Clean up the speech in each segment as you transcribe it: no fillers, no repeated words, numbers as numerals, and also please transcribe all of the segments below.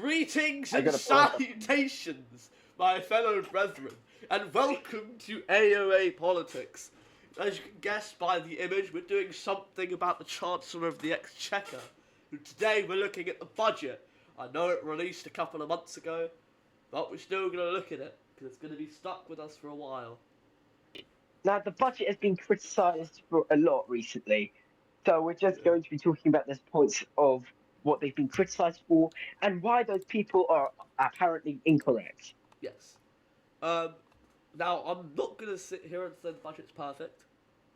Greetings I and gotta pull it up. salutations, my fellow brethren, and welcome to AOA Politics. As you can guess by the image, we're doing something about the Chancellor of the Exchequer. Today we're looking at the budget. I know it released a couple of months ago, but we're still going to look at it, because it's going to be stuck with us for a while. Now, the budget has been criticised for a lot recently, so we're just going to be talking about those points of what they've been criticised for and why those people are apparently incorrect. Yes. Now, I'm not going to sit here and say the budget's perfect,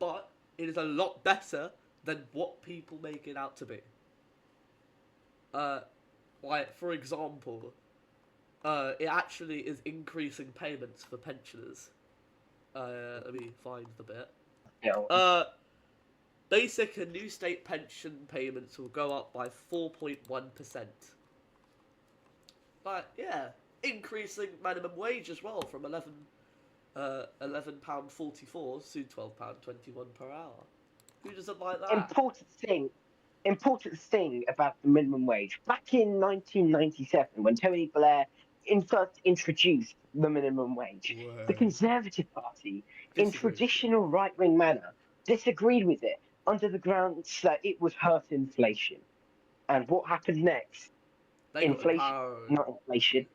but it is a lot better than what people make it out to be. Like, for example, it actually is increasing payments for pensioners. Let me find the bit. Yeah. Basic and new state pension payments will go up by 4.1%. But, yeah, increasing minimum wage as well from £11.44 to £12.21 per hour. Who doesn't like that? Important thing about the minimum wage. Back in 1997, when Tony Blair first introduced the minimum wage, the Conservative Party, in traditional right-wing manner, disagreed with it under the grounds that it would hurt inflation. And what happened next? They got Inflation, empowered. not inflation.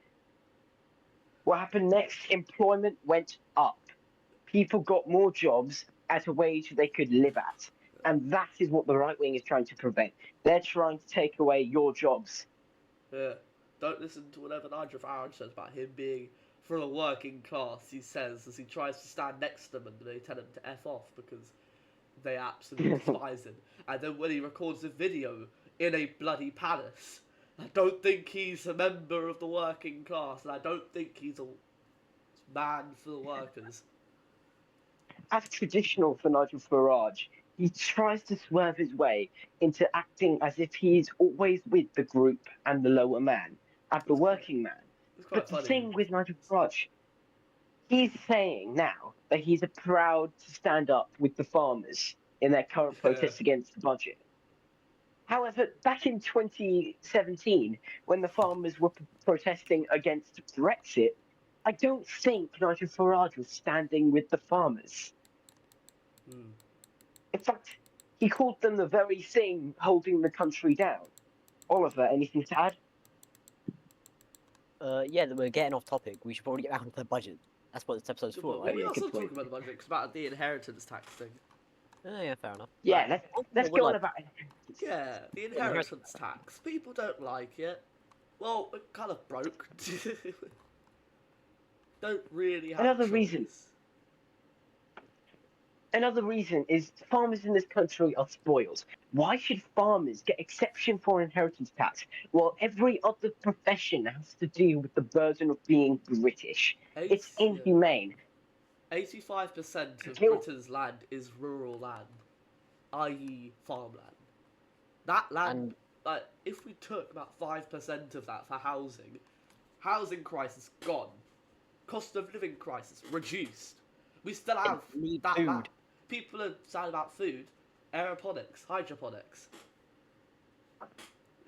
What happened next? Employment went up. People got more jobs at a wage they could live at. And that is what the right wing is trying to prevent. They're trying to take away your jobs. Yeah. Don't listen to whatever Nigel Farage says about him being for the working class, he says, as he tries to stand next to them and they tell him to F off because they absolutely despise him. And then when he records a video in a bloody palace, I don't think he's a member of the working class, and I don't think he's a man for the workers. As traditional for Nigel Farage, he tries to swerve his way into acting as if he's always with the group and the lower man, and the working man. But the thing with Nigel Farage, he's saying now that he's proud to stand up with the farmers in their current protests against the budget. However, back in 2017, when the farmers were protesting against Brexit, I don't think Nigel Farage was standing with the farmers. In fact, he called them the very thing holding the country down. Oliver, anything to add? Yeah, we're getting off topic. We should probably get back onto the budget. That's what this episode's for, right? We also talk about the budget, it's about the inheritance tax thing. Yeah, fair enough. Yeah, let's go on about inheritance. Yeah, the inheritance tax. People don't like it. Well, it kind of broke. Don't really have Another reason is farmers in this country are spoiled. Why should farmers get exception for inheritance tax while every other profession has to deal with the burden of being British? It's inhumane. 85% of Britain's land is rural land, i.e. farmland. That land, like, if we took about 5% of that for housing crisis gone, cost of living crisis reduced. We still have that land. People are sad about food, aeroponics, hydroponics.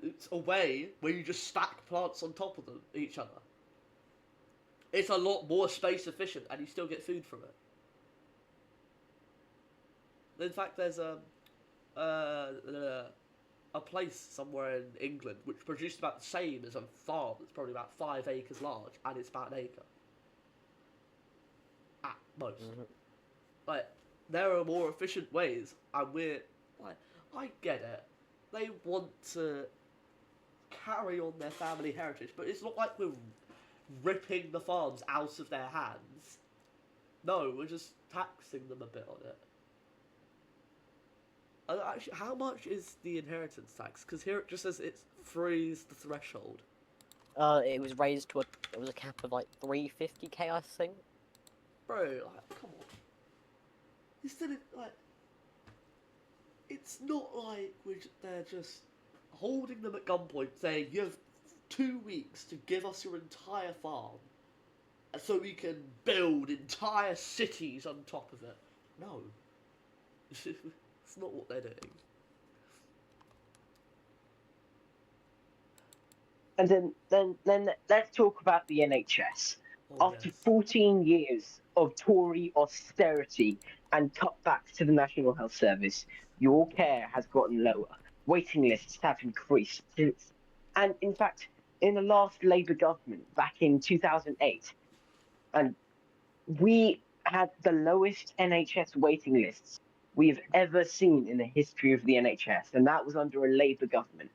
It's a way where you just stack plants on top of each other. It's a lot more space efficient, and you still get food from it. In fact, there's a place somewhere in England which produced about the same as a farm that's probably about 5 acres large, and it's about an acre. At most. Like, there are more efficient ways, and we're like, I get it. They want to carry on their family heritage, but it's not like we're ripping the farms out of their hands. No, we're just taxing them a bit on it. Actually, how much is the inheritance tax? Because here it just says it frees the threshold. It was raised to it was a cap of like 350k, I think. Bro, like, come on. Instead of, like, it's not like they're just holding them at gunpoint saying, you have 2 weeks to give us your entire farm so we can build entire cities on top of it. No. It's not what they're doing. And then let's talk about the NHS. Oh After yes. 14 years of Tory austerity and cutbacks to the National Health Service, your care has gotten lower. Waiting lists have increased since, and in fact, in the last Labour government back in 2008, and we had the lowest NHS waiting lists we've ever seen in the history of the NHS, and that was under a Labour government.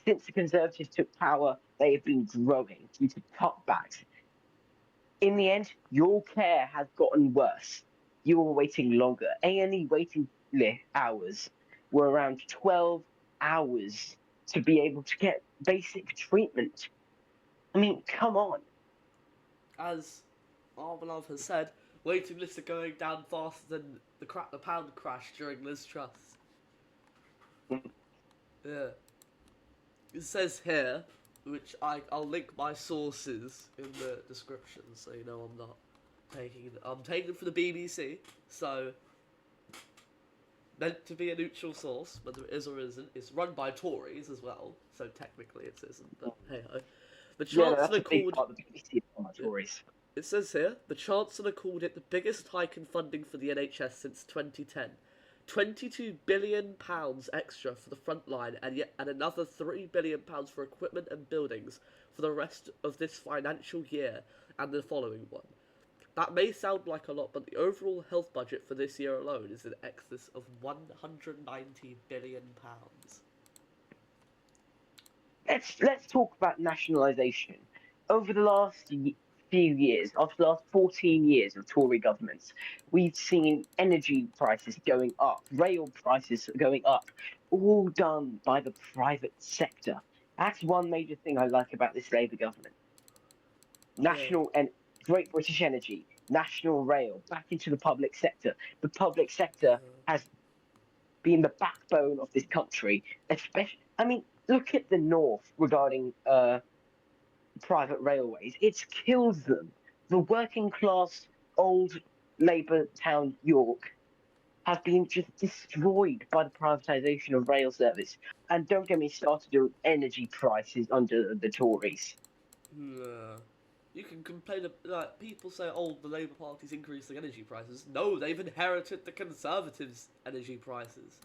Since the Conservatives took power, they have been growing due to cutbacks. In the end, your care has gotten worse. You are waiting longer. A&E waiting hours were around 12 hours to be able to get basic treatment. I mean, come on. As Armanov has said, waiting lists are going down faster than the pound crash during Liz Truss. Yeah. It says here, which I'll link my sources in the description, so you know I'm not taking it. I'm taking it from the BBC, so meant to be a neutral source, whether it is or isn't. It's run by Tories as well, so technically it isn't. But hey ho. The Yeah, no, Chancellor that's a big called. part of the BBC Yeah. Tories. It says here the Chancellor called it the biggest hike in funding for the NHS since 2010. £22 billion extra for the front line, and another £3 billion for equipment and buildings for the rest of this financial year and the following one. That may sound like a lot, but the overall health budget for this year alone is in excess of £190 billion. Let's talk about nationalisation. Over the last few years, after the last 14 years of Tory governments, we've seen energy prices going up, rail prices going up, all done by the private sector. That's one major thing I like about this Labour government. Yeah. National and Great British Energy, National Rail, back into the public sector. The public sector has been the backbone of this country, especially. I mean, look at the North regarding private railways. It's killed them. The working class old Labour town York has been just destroyed by the privatisation of rail service. And don't get me started on energy prices under the Tories. Yeah. You can complain, like, people say, oh, the Labour Party's increasing energy prices. No, they've inherited the Conservatives' energy prices.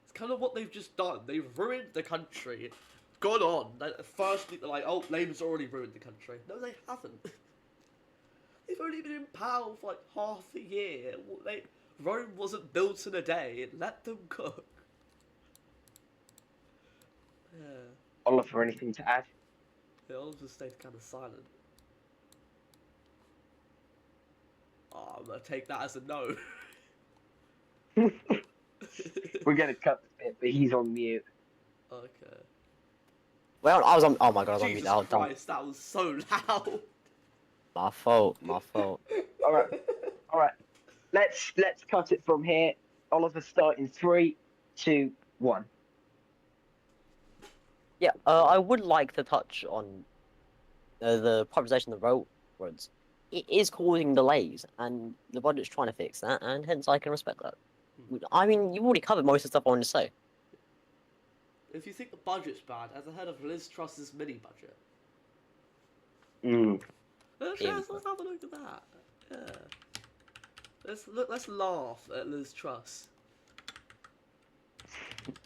It's kind of what they've just done. They've ruined the country. Gone on. Firstly, they're like, oh, Labour's already ruined the country. No, they haven't. They've only been in power for like half a year. Rome wasn't built in a day. Let them cook. Yeah. Oliver, anything to add? They all just stayed kind of silent. Oh, I'm gonna take that as a no. We're going to cut this bit, but he's on mute. Okay. Well, I was on. Oh my god, I was on mute. Jesus I was dumb. Christ, that was so loud. My fault. My fault. All right. Let's cut it from here. Oliver, start in 3, 2, 1. Yeah, I would like to touch on the privatisation of the railroads. It is causing delays, and the budget's trying to fix that, and hence I can respect that. I mean, you've already covered most of the stuff I wanted to say. If you think the budget's bad, as I heard of Liz Truss's mini budget. Let's have a look at that. Yeah. Let's laugh at Liz Truss.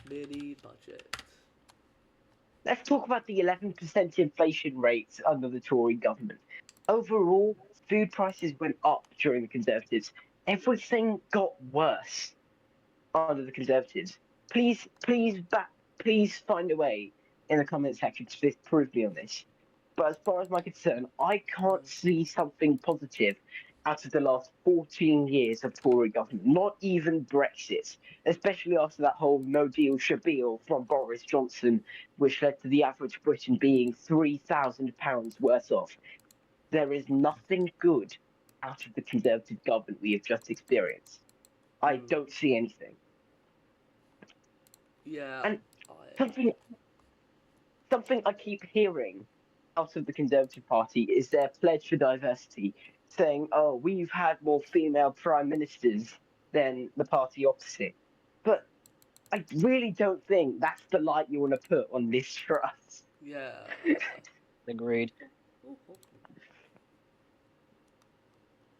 Mini budget. Let's talk about the 11% inflation rates under the Tory government. Overall, food prices went up during the Conservatives. Everything got worse under the Conservatives. Please find a way in the comment section to disprove me on this. But as far as my concern, I can't see something positive out of the last 14 years of Tory government, not even Brexit, especially after that whole no deal shabeel from Boris Johnson, which led to the average Briton being £3,000 worse off. There is nothing good out of the Conservative government we have just experienced. I don't see anything. Yeah. And something I keep hearing out of the Conservative Party is their pledge for diversity, saying, oh, we've had more female prime ministers than the party opposite. But I really don't think that's the light you want to put on Liz Truss. Yeah. Agreed. Ooh, ooh.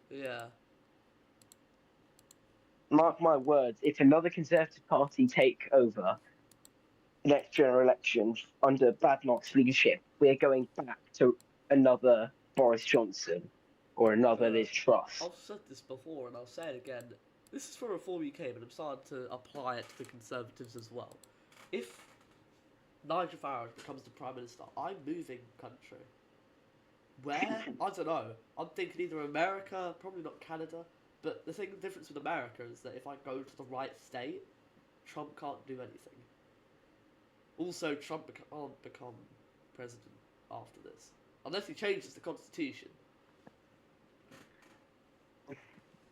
Yeah. Mark my words, if another Conservative Party take over next general election under Badnock's leadership, we're going back to another Boris Johnson or another Liz Truss. I've said this before and I'll say it again. This is for Reform UK, but I'm starting to apply it to the Conservatives as well. If Nigel Farage becomes the Prime Minister, I'm moving country. Where? I don't know. I'm thinking either America, probably not Canada. But the difference with America is that if I go to the right state, Trump can't do anything. Also, Trump can't become president after this. Unless he changes the constitution.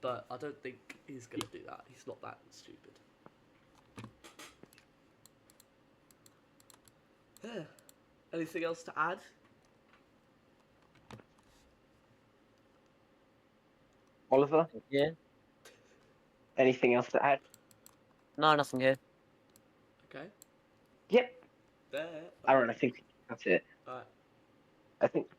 But I don't think he's going to do that. He's not that stupid. Yeah. Anything else to add? Oliver, Yeah. anything else to add? No, nothing here. Okay. Yep. There. Aaron, I think that's it. Alright. I think